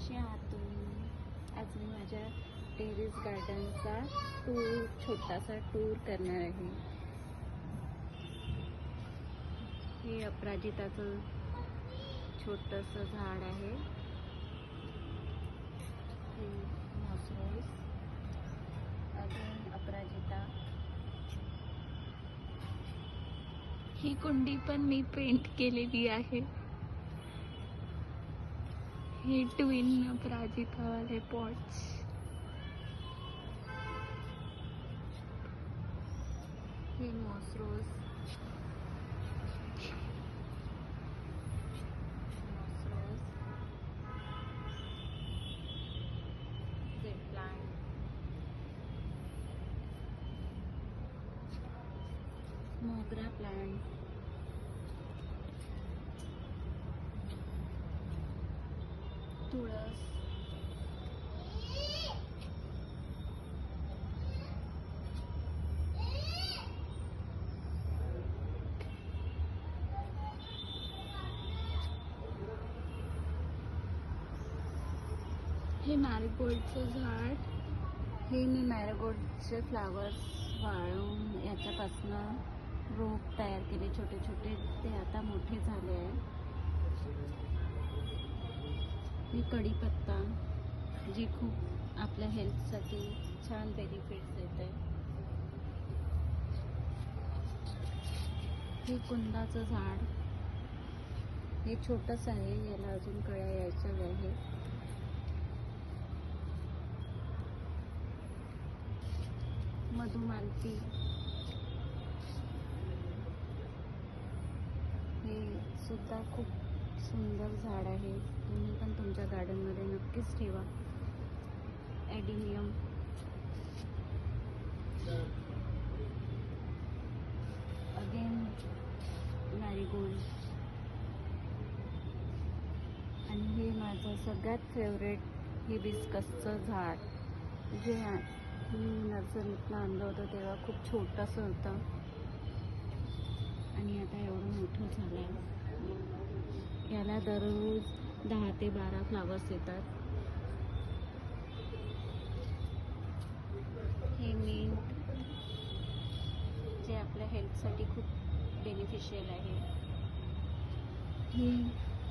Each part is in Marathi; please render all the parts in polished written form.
कसे आहात तुम्ही? आज मी माझ्या टेरेस गार्डनचा छोटासा टूर करणार आहे. हे अपराजिताचं छोटंसं झाड आहे. हे मॉसरोज, अजून अपराजिता. ही कुंडी पण मी पेंट केलेली आहे. हे ट्विन अपराजिता वाले पॉट्स. हे मॉसरोज, जेड प्लांट, मोगरा प्लांट, तुळस, हे मॅरीगोल्डचं झाड. हे मी मॅरीगोल्डचे फ्लावर्स वाळवून याच्यापासनं रोप तयार केले छोटे छोटे. ते आता मोठे झाले आहे. ही कढीपत्ता, जी खूप आपल्या हेल्थसाठी छान बेनिफिट्स देते. हे कुंदाचं झाड. हे छोटंच आहे, याला अजून कळ्या यायच्या आहे. मधुमालती. हे सुद्धा खूप सुंदर झाड आहे. तुम्ही पण तुमच्या गार्डनमध्ये नक्कीच ठेवा. ॲडिनियम, अगेन मॅरीगोल्ड. आणि हे माझं सगळ्यात फेवरेट हिबिस्कसचं झाड, जे मी नर्सरीतनं आणलं होतं तेव्हा खूप छोटंसं होतं आणि आता एवढं मोठं झालं आहे. याला दररोज 10 ते 12 फ्लावर्स येतात. हे मिंट, जे आपल्या हेल्थसाठी खूप बेनिफिशियल आहे. ही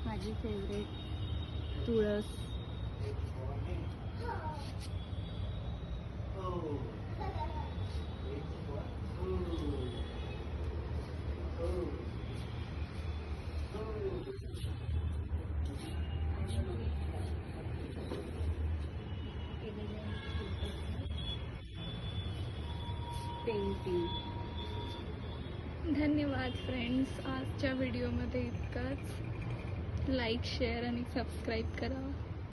माझी फेवरेट तुळस. पेंटिंग. धन्यवाद फ्रेंड्स. आजच्या व्हिडिओमध्ये इतकंच. लाईक, शेअर आणि सबस्क्राईब करा.